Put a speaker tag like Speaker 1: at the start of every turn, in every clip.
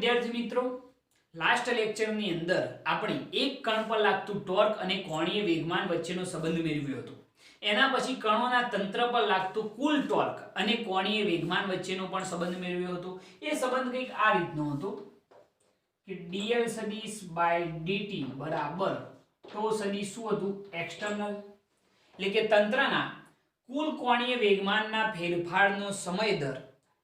Speaker 1: વિદ્યાર્થી મિત્રો, લાસ્ટ લેક્ચરની અંદર આપણે એક કણ પર લાગતું ટોર્ક અને કોણીય વેગમાન વચ્ચેનો સંબંધ મેળવ્યો હતો. એના પછી કણોના તંત્ર પર લાગતું કુલ ટોર્ક અને કોણીય વેગમાન વચ્ચેનો પણ સંબંધ મેળવ્યો હતો. એ સંબંધ કંઈક આ રીતનો હતો કે dl સદિશ બાય dt બરાબર ટો સદિશ શું હતું? એક્સટર્નલ. એટલે કે તંત્રના કુલ કોણીય વેગમાનના ફેરફારનો સમય દર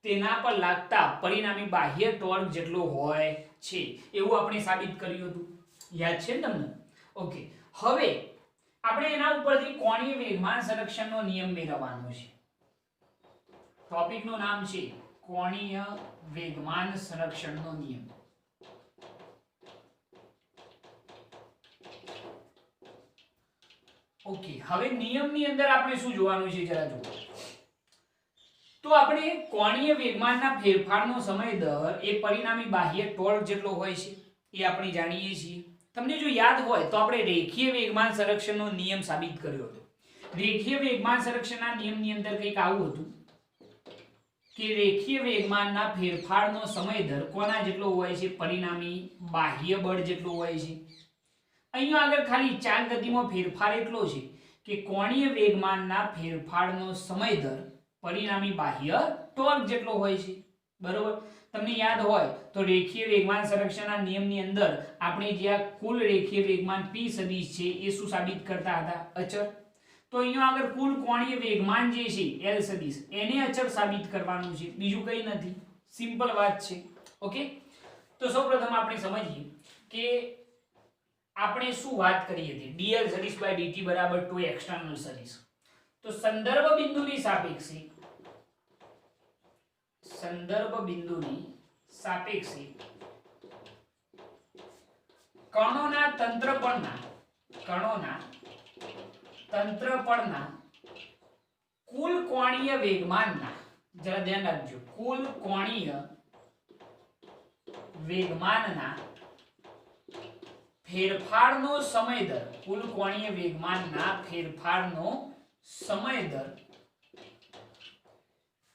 Speaker 1: તેના પર લાગતા પરિણામી બાહ્ય ટોર્ક જેટલો હોય છે એવું આપણે સાબિત કર્યું હતું. યાદ છે ને તમને? ઓકે, હવે આપણે એના ઉપરથી કોણીય વેગમાન સંરક્ષણનો નિયમ મેળવવાનો છે. ટોપિકનું નામ છે કોણીય વેગમાન સંરક્ષણનો નિયમ. ઓકે, હવે નિયમની અંદર આપણે શું જોવાનું છે જરા જુઓ. તો આપણે કોણીય વેગમાનના ફેરફારનો સમય દર એ પરિણામી બાહ્ય ટોર્ક જેટલો હોય છે એ આપણે જાણીએ છીએ. તમને જો યાદ હોય તો આપણે રેખીય વેગમાન સંરક્ષણનો નિયમ સાબિત કર્યો હતો. રેખીય વેગમાન સંરક્ષણના નિયમની અંદર કંઈક આવું હતું કે રેખીય વેગમાનના ફેરફારનો સમય દર કોના જેટલો હોય છે? પરિણામી બાહ્ય બળ જેટલો હોય છે. અહીંયા આગળ ખાલી ચાલ ગતિમાં ફેરફાર એટલો છે કે કોણીય વેગમાનના ફેરફારનો સમય દર પરિણામી બાહ્ય ટોર્ક જેટલો હોય છે. બરોબર? તમને યાદ હોય તો રેખીય વેગમાન સંરક્ષણના નિયમની અંદર આપણે જે આ કુલ રેખીય વેગમાન p સદિશ છે એ શું સાબિત કરતા હતા? અચળ. તો અહીંયા આગળ કુલ કોણીય વેગમાન જે છે l સદિશ એને અચળ સાબિત કરવાનું છે, બીજું કંઈ નથી. સિમ્પલ વાત છે. ઓકે, તો સૌપ્રથમ આપણે સમજીએ કે આપણે શું વાત કરી હતી. dl સદિશ બાય dt બરાબર ટુ એક્સટર્નલ સદિશ. તો સંદર્ભ બિંદુની સાપેક્ષે કણોના તંત્ર પરના કુલ કોણીય વેગમાનના, જરા ધ્યાન રાખજો, કુલ કોણીય વેગમાનના ફેરફારનો સમય દર, કુલ કોણીય વેગમાનના ફેરફારનો સમય દર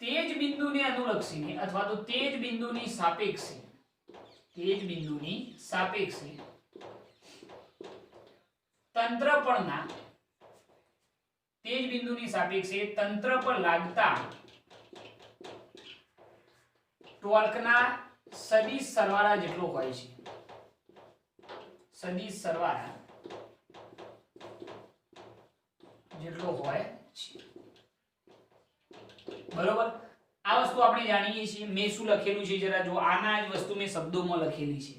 Speaker 1: તે જ બિંદુને અનુલક્ષીને અથવા તો તે જ બિંદુની સાપેક્ષે તંત્ર પર લાગતા ટોર્કના સદિશ સરવાળા જેટલો હોય છે. સદિશ સરવાળા જેટલો હોય છે. બરોબર? આ વસ્તુ આપણે જાણીએ છીએ. મેં શું લખેલું છે જરા જો, આના જ વસ્તુ મેં શબ્દોમાં લખેલી છે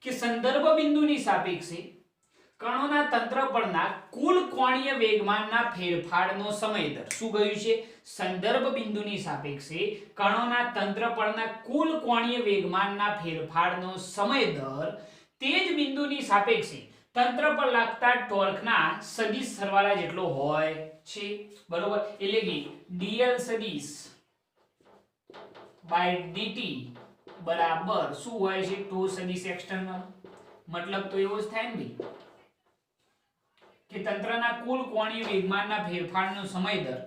Speaker 1: કે સંદર્ભ બિંદુની સાપેક્ષે કણોના તંત્ર પરના કુલ કોણીય વેગમાનના ફેરફારનો સમય દર. શું કહ્યું છે? સંદર્ભ બિંદુની સાપેક્ષે કણોના તંત્ર પરના કુલ કોણીય વેગમાનના ફેરફારનો સમય દર તે જ બિંદુની સાપેક્ષે તંત્ર પર લાગતા ટોર્કના સદિશ સરવાળા જેટલો હોય છે. બરોબર? એટલે કે dl સદિશ બાય dt બરાબર શું હોય છે? ટો સદિશ એક્સટર્નલ. મતલબ તો એવો જ થાય ને ભાઈ કે તંત્રના કુલ કોણીય વેગમાનના ફેરફારનો સમય દર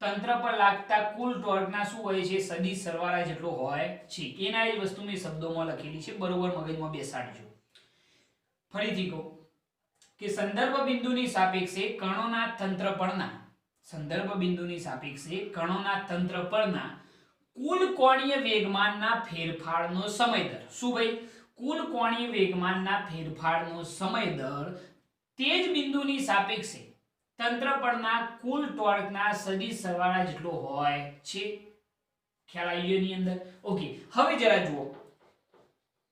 Speaker 1: તંત્ર પર લાગતા કુલ ટોર્કના શું હોય છે? સદિશ સરવાળા જેટલો હોય છે. એના એ વસ્તુ મેં શબ્દોમાં લખેલી છે. બરોબર? મગજમાં બેસાડજો. ફરીથી કહું કે સંદર્ભ બિંદુની સાપેક્ષે કણોના તંત્ર પરના કુલ કોણીય વેગમાનના ફેરફારનો સમય દર. શું ભાઈ? કુલ કોણીય વેગમાનના ફેરફારનો સમય દર તે જ બિંદુની સાપેક્ષે તંત્ર પરના કુલ ટોર્કના સદિશ સરવાળા જેટલો હોય છે. ખ્યાલ આવી ગયો ની અંદર? ઓકે, હવે જરા જુઓ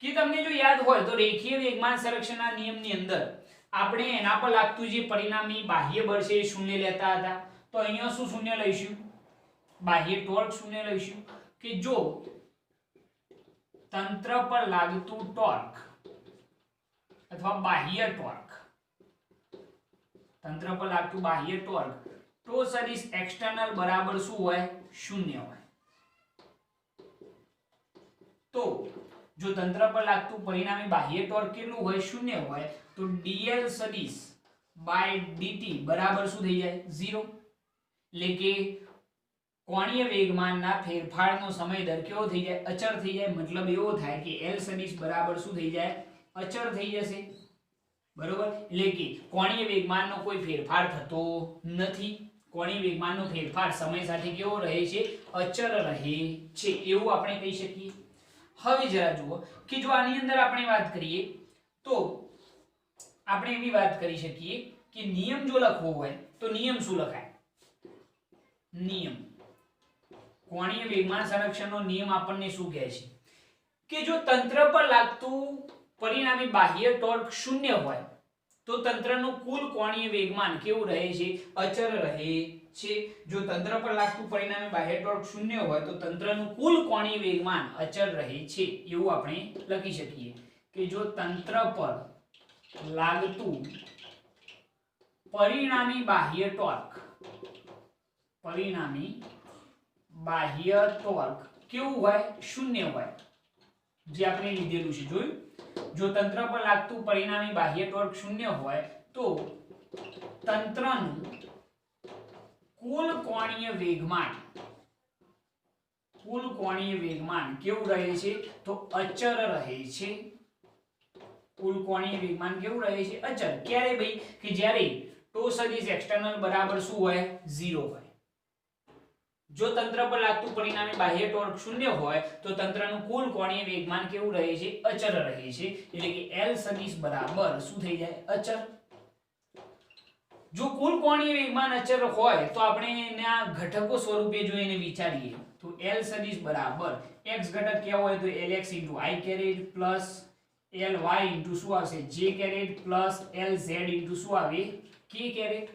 Speaker 1: કે તમને જો યાદ હોય તો રેખીય વેગમાન સંરક્ષણના નિયમની અંદર આપણે એના પર લાગતું જે પરિણામી બાહ્ય બળ છે એ શૂન્ય લેતા હતા. તો અહીંયા શું શૂન્ય લઈશું? બાહ્ય ટોર્ક શૂન્ય લઈશું કે જો તંત્ર પર લાગતું ટોર્ક અથવા બાહ્ય ટોર્ક, તંત્ર પર લાગતું બાહ્ય ટોર્ક ટો સદિશ એક્સટર્નલ બરાબર શું હોય? શૂન્ય હોય. તો જો તંત્ર પર લાગતું પરિણામી બાહ્ય ટોર્ક કેટલું હોય? શૂન્ય હોય. તો dl સદિશ બાય dt બરાબર શું થઈ જાય? 0. એટલે કે કોણીય વેગમાનના ફેરફારનો સમય દર કેવો થઈ જાય? અચળ થઈ જાય. મતલબ એવો થાય કે L સદિશ બરાબર શું થઈ જાય? અચળ થઈ જશે. બરોબર, એટલે કે કોણીય વેગમાનનો કોઈ ફેરફાર થતો નથી. કોણીય વેગમાનનો ફેરફાર સમય સાથે કેવો રહે છે? અચળ રહે છે, એવું આપણે કહી શકીએ. હવે જરા જુઓ કે જો આની અંદર આપણે વાત કરીએ તો આપણે એવી વાત કરી શકીએ કે નિયમ જો લખવો હોય તો નિયમ શું લખાય? નિયમ, કોણીય વેગમાન સંરક્ષણનો નિયમ આપણને શું કહે છે કે જો તંત્ર પર લાગતું પરિણામી બાહ્ય ટોર્ક શૂન્ય હોય તો તંત્રનું કુલ કોણીય વેગમાન કેવું રહે છે? અચળ રહે છે. જો તંત્ર પર લાગતું પરિણામી બાહ્ય ટોર્ક શૂન્ય હોય તો તંત્રનું કુલ કોણીય વેગમાન અચળ રહે છે, એવું આપણે લખી શકીએ કે જો તંત્ર પર લાગતું પરિણામી બાહ્ય ટોર્ક, પરિણામી બાહ્ય ટોર્ક કેવું હોય? શૂન્ય હોય. જે આપણે લીધેલું છે, જોયું? જો તંત્ર પર લાગતું પરિણામી બાહ્ય ટોર્ક શૂન્ય હોય તો તંત્રનું કુલ કોણીય વેગમાન, કુલ કોણીય વેગમાન કેવું રહે છે? તો અચળ રહે છે. કુલ કોણીય વેગમાન કેવું રહે છે? અચળ. ક્યારે ભાઈ? કે જ્યારે ટો સદિશ એક્સટર્નલ બરાબર શું હોય? 0 હોય. જો તંત્ર પર લાગતું પરિણામી બાહ્ય ટોર્ક શૂન્ય હોય તો તંત્રનું કુલ કોણીય વેગમાન કેવું રહે છે? અચળ રહે છે. એટલે કે L સદિશ બરાબર શું થઈ જાય? અચળ. જો કુલ કોણીય વેગમાન અચળ હોય તો આપણે એના ઘટકો સ્વરૂપે જો એને વિચારીએ તો L સદિશ બરાબર x ઘટક કેવો હોય તો Lx * i caret plus Ly * શું આવશે? j કેરેટ પ્લસ Lz * શું આવે? k caret.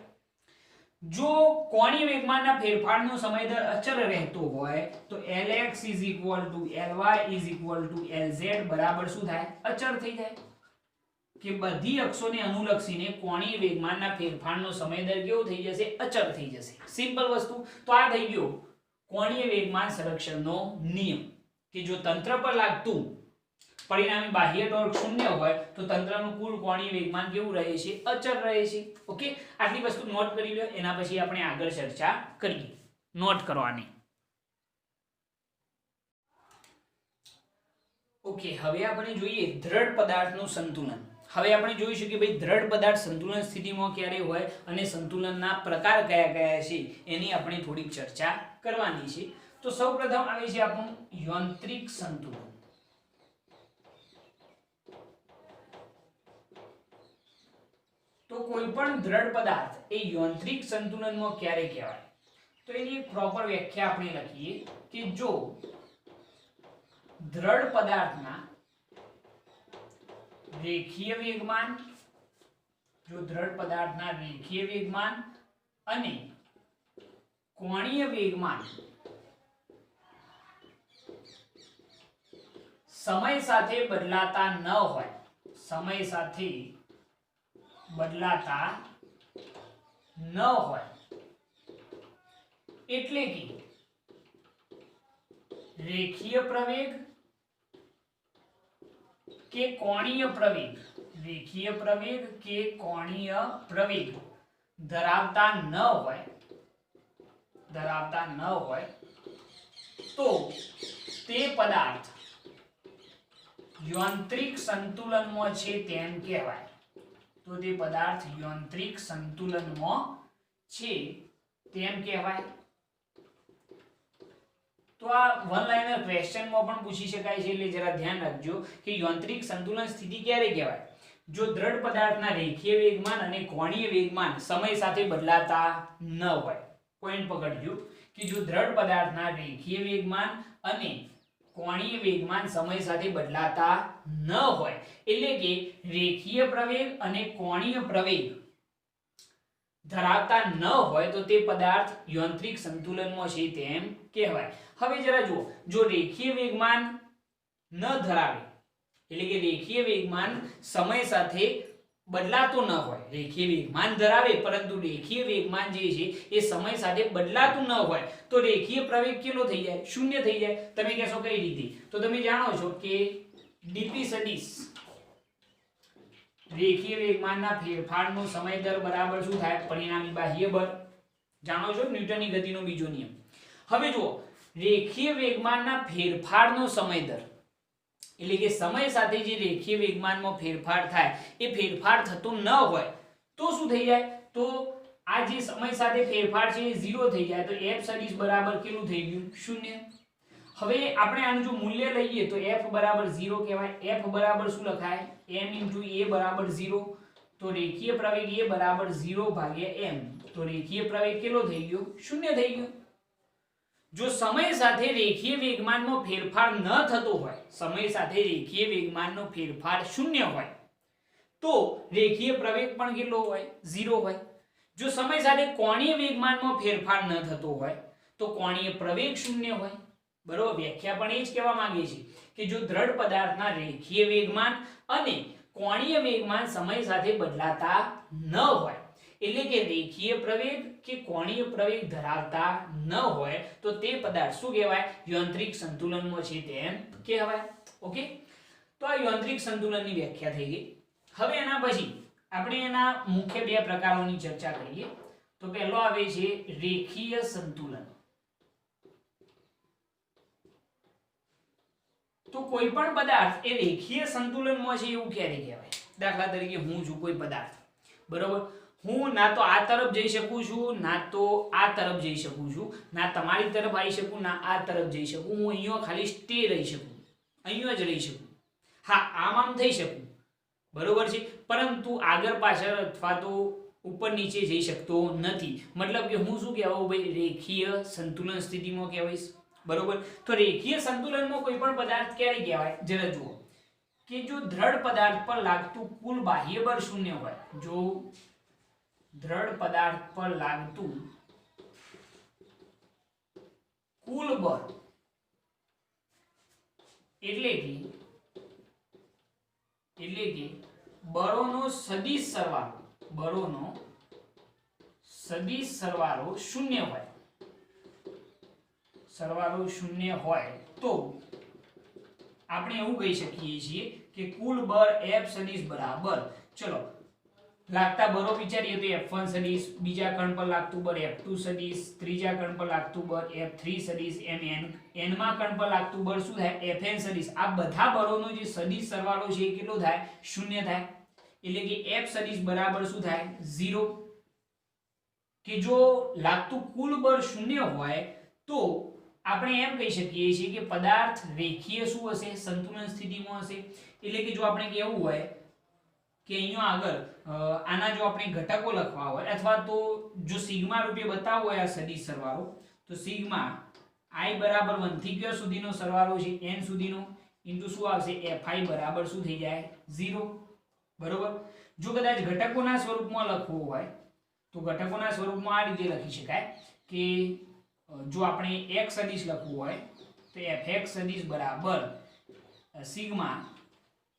Speaker 1: જો કોણીય વેગમાનના ફેરફારનો સમય દર અચળ રહેતો હોય તો Lx = Ly = Lz બરાબર શું થાય? અચળ થઈ જાય. કે બધી અક્ષોને અનુલક્ષીને કોણીય વેગમાનના ફેરફારનો સમય દર કેવો થઈ જશે? અચળ થઈ જશે. સિમ્પલ વસ્તુ. તો આ થઈ ગયો કોણીય વેગમાન સંરક્ષણનો નિયમ કે જો તંત્ર પર લાગતું પરિણામી બાહ્ય ટોર્ક શૂન્ય હોય તો તંત્રનું કુલ કોણીય વેગમાન કેવું રહે છે? અચળ રહે છે. ઓકે, આટલી વસ્તુ નોટ કરી લો, એના પછી આપણે આગળ ચર્ચા કરીએ. નોટ કરવાની. ઓકે, હવે આપણે જોઈએ દ્રઢ પદાર્થનું સંતુલન. હવે આપણે જોઈશું કે ભાઈ દ્રઢ પદાર્થ સંતુલન સ્થિતિમાં ક્યારે હોય અને સંતુલનના પ્રકાર કયા કયા છે એની આપણે થોડીક ચર્ચા કરવાની છે. તો સૌપ્રથમ આવે છે આપણું યાંત્રિક સંતુલન. તો કોઈ પણ દ્રઢ પદાર્થ એ યાંત્રિક સંતુલનમાં ક્યારે કહેવાય? તો એની એક પ્રોપર વ્યાખ્યા આપણે લખીએ કે જો દ્રઢ પદાર્થના રેખીય વેગમાન, જો દ્રઢ પદાર્થના રેખીય વેગમાન અને કોણીય વેગમાન સમય સાથે બદલાતા ન હોય, સમય સાથે બદલાતા ન હોય એટલે કે રેખીય પ્રવેગ કે કોણીય પ્રવેગ, રેખીય પ્રવેગ કે કોણીય પ્રવેગ ધરાવતા ન હોય, ધરાવતા ન હોય તો તે પદાર્થ યાંત્રિક સંતુલનમાં છે તેમ કહેવાય. તો તે પદાર્થ યાંત્રિક સંતુલનમાં છે તેમ કહેવાય. તો આ વન લાઇનર ક્વેશ્ચનમાં પણ પૂછી શકાય છે, એટલે જરા ધ્યાન રાખજો કે યાંત્રિક સંતુલન સ્થિતિ ક્યારે કહેવાય? જો દ્રઢ પદાર્થના રેખીય વેગમાન અને કોણીય વેગમાન સમય સાથે બદલાતા ન હોય. પોઈન્ટ પકડજો કે જો દ્રઢ પદાર્થના રેખીય વેગમાન અને કોણીય વેગમાન સમય સાથે બદલાતા ન હોય એટલે કે રેખીય પ્રવેગ અને કોણીય પ્રવેગ ધરાવતા ન હોય તો તે પદાર્થ યાંત્રિક સંતુલનમાં છે તેમ કહેવાય. હવે જરા જુઓ, જો રેખીય વેગમાન ન ધરાવે એટલે કે રેખીય વેગમાન સમય સાથે બદલાતું ન હોય, રેખીય વેગમાન ધરાવે પરંતુ રેખીય વેગમાન જે છે એ સમય સાથે બદલાતું ન હોય તો રેખીય પ્રવેગ કેટલો થઈ જાય? શૂન્ય થઈ જાય. તમે કહેશો કઈ રીતે? તો તમે જાણો છો કે dp સદિશ રેખીય વેગમાનના ફેરફારનો સમય દર બરાબર શું થાય? પરિણામી બાહ્ય બળ. જાણો છો ન્યૂટનની ગતિનો બીજો નિયમ. હવે જુઓ, રેખીય વેગમાનના ફેરફારનો સમય દર એટલે કે સમય સાથે જે રેખીય વેગમાનમાં ફેરફાર થાય એ ફેરફાર થતો ન હોય તો શું થઈ જાય? તો આ જે સમય સાથે ફેરફાર છે એ 0 થઈ જાય તો f સદિશ બરાબર કેટલું થઈ ગયું? 0. હવે આપણે આનું જો મૂલ્ય લઈએ તો f બરાબર 0 કહેવાય. f બરાબર શું લખાય? m * a બરાબર 0. તો રેખીય પ્રવેગ a બરાબર 0 ભાગ્યા m. તો રેખીય પ્રવેગ કેટલો થઈ ગયો? 0 થઈ ગયો. જો સમય સાથે રેખીય વેગમાનમાં ફેરફાર ન થતો હોય, સમય સાથે રેખીય વેગમાનનો ફેરફાર 0 હોય તો રેખીય પ્રવેગ પણ કેટલો હોય? 0 હોય. જો સમય સાથે કોણીય વેગમાનમાં ફેરફાર ન થતો હોય તો કોણીય પ્રવેગ 0 હોય. બરોબર, વ્યાખ્યા પણ એ જ કહેવા માંગે છે કે જો દ્રઢ પદાર્થના રેખીય વેગમાન અને કોણીય વેગમાન સમય સાથે બદલાતા ન હોય એટલે કે રેખીય પ્રવેગ કે કોણીય પ્રવેગ ધરાવતા ન હોય તો તે પદાર્થ શું કહેવાય? યાંત્રિક સંતુલનમાં છે તેમ કહેવાય. ઓકે, તો આ યાંત્રિક સંતુલનની વ્યાખ્યા થઈ ગઈ. હવે એના પછી આપણે એના મુખ્ય બે પ્રકારોની ચર્ચા કરીએ. તો પહેલો આવે છે રેખીય સંતુલન. તો કોઈ પણ પદાર્થ એ રેખીય સંતુલનમાં છે એવું ક્યારે કહેવાય? દાખલા તરીકે હું છું કોઈ પદાર્થ, બરોબર, હું ના તો આ તરફ જઈ શકું છું, ના તો આ તરફ જઈ શકું છું, ના તમારી તરફ આવી શકું, ના આ તરફ જઈ શકું. હું અહીંયા ખાલી સ્ટે રહી શકું, અહીંયા જ રહી શકું. હા, આમ થઈ શકું, બરોબર છે, પરંતુ આગળ પાછળ અથવા તો ઉપર નીચે જઈ શકતો નથી. મતલબ કે હું શું કહેવાય ભાઈ? રેખીય સંતુલન સ્થિતિમાં કહેવાઈશ. બરોબર, તો રેખીય સંતુલનમાં કોઈ પણ પદાર્થ ક્યારે કહેવાય? જરા જુઓ કે જો દ્રઢ પદાર્થ પર લાગતું કુલ બાહ્ય બળ 0 હોય, જો દ્રઢ પદાર્થ પર લાગતું કુલ બળ એટલે કે બળોનો સદિશ સરવાળો 0 હોય, સરવાળો 0 હોય તો આપણે એવું કહી શકીએ છીએ કે કુલ બળ F સદિશ બરાબર, ચલો લાગતા બળો વિચારીએ તો F1 સદિશ, બીજા કણ પર લાગતું બળ F2 સદિશ, ત્રીજા કણ પર લાગતું બળ F3 સદિશ, એમ n માં કણ પર લાગતું બળ શું થાય? Fn સદિશ. આ બધા બળોનો જે સદિશ સરવાળો છે એ કેટલો થાય? 0 થાય. એટલે કે F સદિશ બરાબર શું થાય? 0. કે જો લાગતું કુલ બળ 0 હોય તો આપણે એમ કહી શકીએ છીએ કે પદાર્થ રેખીય શું હશે? સંતુલન સ્થિતિમાં હશે. એટલે કે જો આપણે કહેવું હોય કે અહીંયા આગળ આના જો આપણે ઘટકો લખવા હોય અથવા તો જો સિગ્મા રૂપે બતાવવો હોય આ સદિશ સરવાળો, તો સિગ્મા i બરાબર 1 થી ક્યાં સુધીનો સરવાળો છે? n સુધીનો, ઇન્ટુ શું આવશે? fi બરાબર શું થઈ જાય? 0. બરોબર, જો કદાચ ઘટકોના સ્વરૂપમાં લખવું હોય તો ઘટકોના સ્વરૂપમાં આ રીતે લખી શકાય કે જો આપણે x સદિશ લખવું હોય તો fx સદિશ બરાબર સિગ્મા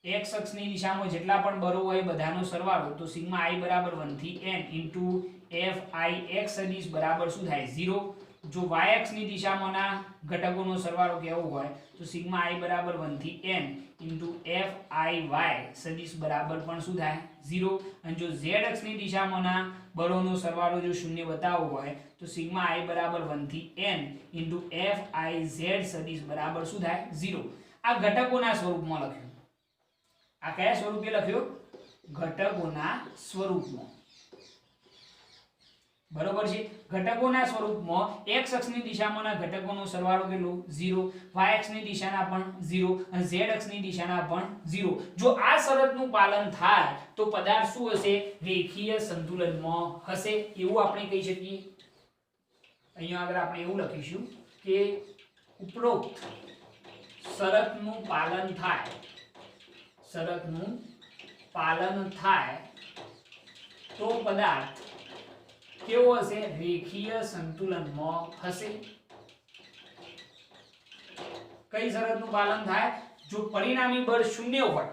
Speaker 1: x અક્ષની દિશામાં જેટલા પણ બળો હોય બધાનો સરવાળો, તો સિગ્મા i બરાબર 1 થી n ઇન્ટુ fi x સદિશ બરાબર શું થાય? 0. જો y અક્ષની દિશામાંના ઘટકોનો સરવાળો કેવો હોય તો સિગ્મા i બરાબર 1 થી n ઇન્ટુ fiy સદિશ બરાબર પણ શું થાય? 0. અને જો z અક્ષની દિશામાંના બળોનો સરવાળો જો 0 બતાવવો હોય તો સિગ્મા i બરાબર 1 થી n ઇન્ટુ fiz સદિશ બરાબર શું થાય? 0. આ ઘટકોના સ્વરૂપમાં લખ્યું. આ કયા સ્વરૂપે લખ્યો? ઘટકોના સ્વરૂપમાં. બરોબર છે, ઘટકોના સ્વરૂપમાં x અક્ષની દિશામાંના ઘટકોનો સરવાળો કેટલો? 0. y અક્ષની દિશાના પણ 0 અને z અક્ષની દિશાના પણ 0. જો આ શરતનું પાલન થાય તો પદાર્થ શું હશે? રેખીય સંતુલનમાં હશે એવું આપણે કહી શકીએ. અહીંયા આગળ આપણે એવું લખીશું કે ઉપરોક્ત શરતનું પાલન થાય, શરતનું પાલન થાય તો પદાર્થ કેવો હશે? રેખીય સંતુલનમાં હશે. કઈ શરતનું પાલન થાય? જો પરિણામી બળ 0 હોય,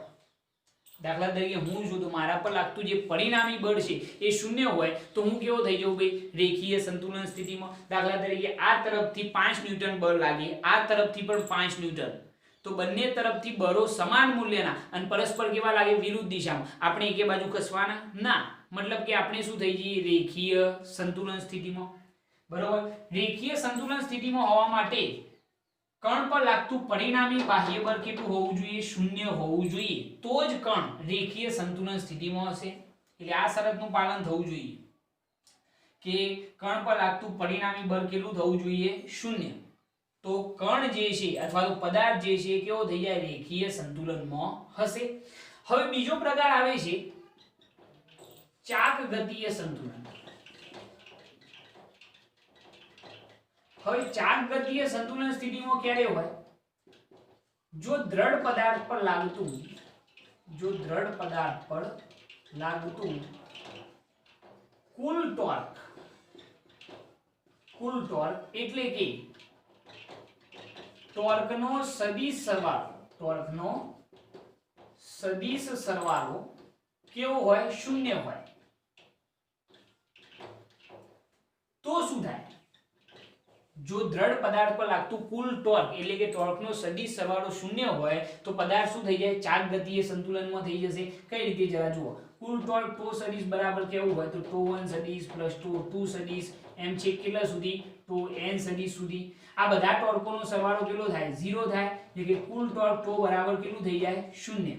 Speaker 1: દાખલા તરીકે હું છું તો મારા પર લાગતું જે પરિણામી બળ છે એ 0 હોય તો હું કેવો થઈ જાઉં ભાઈ? રેખીય સંતુલન સ્થિતિમાં. દાખલા તરીકે આ તરફથી 5 ન્યૂટન બળ લાગે, આ તરફથી પણ 5 ન્યૂટન, તો બંને તરફથી બળો સમાન મૂલ્યના અને પરસ્પર કેવા લાગે? વિરુદ્ધ દિશામાં. આપણે એકે બાજુ ખસવાના ના, મતલબ કે આપણે શું થઈ જઈએ? રેખીય સંતુલન સ્થિતિમાં. બરોબર. રેખીય સંતુલન સ્થિતિમાં હોવા માટે કણ પર લાગતું પરિણામી બાહ્ય બળ કેટલું હોવું જોઈએ? શૂન્ય હોવું જોઈએ. તો જ કણ રેખીય સંતુલન સ્થિતિમાં હશે. એટલે આ શરતનું પાલન થવું જોઈએ કે કણ પર લાગતું પરિણામી બળ કેટલું થવું જોઈએ? શૂન્ય. તો કણ જે છે અથવા તો પદાર્થ જે છે કેવો થઈ જાય? રેખીય સંતુલનમાં હશે. હવે બીજો પ્રકાર આવે છે ચાક ગતીય સંતુલન. હવે ચાક ગતીય સંતુલન સ્થિતિમાં ક્યારે હોય? જો દ્રઢ પદાર્થ પર લાગતું કુલ ટોર્ક એટલે કે ટોર્કનો સદિશ સરવાળો કેવો હોય? શૂન્ય હોય. તો શું થાય? જો દ્રઢ પદાર્થ પર લાગતું કુલ ટોર્ક એટલે કે ટોર્કનો સદિશ સરવાળો શૂન્ય હોય તો પદાર્થ શું થઈ જાય? ચાક ગતીય સંતુલનમાં થઈ જશે. કઈ રીતે? જરા જુઓ. કુલ ટોર્ક ટો સદિશ બરાબર કેવું હોય? તો ટો 1 સદિશ પ્લસ ટો 2 સદિશ એમ છે કેટલા સુધી? ટો n સદિશ સુધી. આ બધા ટોર્કોનો સરવાળો કેટલો થાય? 0 થાય. એટલે કે કુલ ટોર્ક ટો બરાબર કેટલું થઈ જાય? શૂન્ય.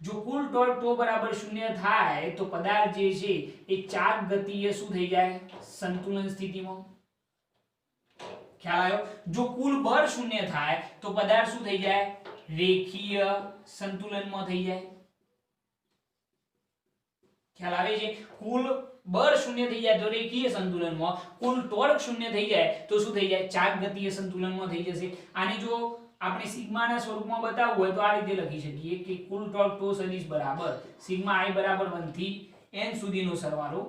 Speaker 1: જો કુલ ટોર્ક ટો બરાબર શૂન્ય થાય તો પદાર્થ જે છે એ ચાક ગતીય શું થઈ જાય? સંતુલન સ્થિતિમાં. ખ્યાલ આવ્યો? જો કુલ બળ શૂન્ય થાય તો પદાર્થ શું થઈ જાય? રેખીય સંતુલનમાં થઈ જાય. ખ્યાલ આવે છે? કુલ બળ શૂન્ય થઈ જાય તો રેખીય સંતુલનમાં, કુલ ટોર્ક શૂન્ય થઈ જાય તો શું થઈ જાય? ચાક ગતીય સંતુલનમાં થઈ જશે. આને જો આપણે સિગ્માના સ્વરૂપમાં બતાવવું હોય તો આ રીતે લખી શકીએ કે કુલ ટોર્ક ટો સદિશ બરાબર સિગ્મા i બરાબર 1 થી n સુધીનો સરવાળો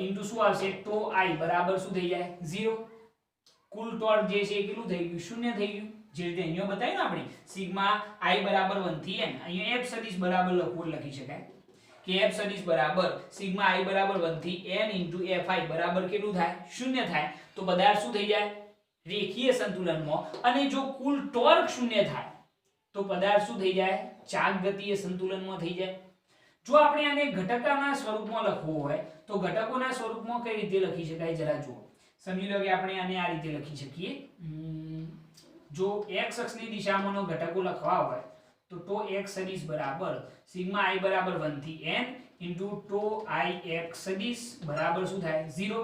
Speaker 1: ઇન્ટુ શું આવશે? ટો i બરાબર શું થઈ જાય? 0. કુલ ટોર્ક જે છે એ કેટલું થઈ ગયું? શૂન્ય થઈ ગયું. જે રીતે અહીંયા બતાવ્યું ને આપણે સિગ્મા i બરાબર 1 થી n, અહીંયા f સદિશ બરાબર લખી શકાય કે f સદિશ બરાબર સિગ્મા i બરાબર 1 થી n ઇન્ટુ fi બરાબર કેટલું થાય? શૂન્ય થાય. તો પદાર્થ શું થઈ જાય? રેખીય સંતુલનમાં. અને જો કુલ ટોર્ક શૂન્ય થાય તો પદાર્થ શું થઈ જાય? ચાક ગતીય સંતુલનમાં થઈ જાય. જો આપણે આને ઘટકોના સ્વરૂપમાં લખવું હોય તો ઘટકોના સ્વરૂપમાં કઈ રીતે લખી શકાય? જરા જુઓ. સમજી લો કે આપણે આને આ રીતે લખી શકીએ. જો x અક્ષની દિશામાંનો ઘટકો લખવા હોય તો ટો x સદિશ બરાબર સિગ્મા i બરાબર 1 થી n into toe i x સદિશ બરાબર શું થાય? 0.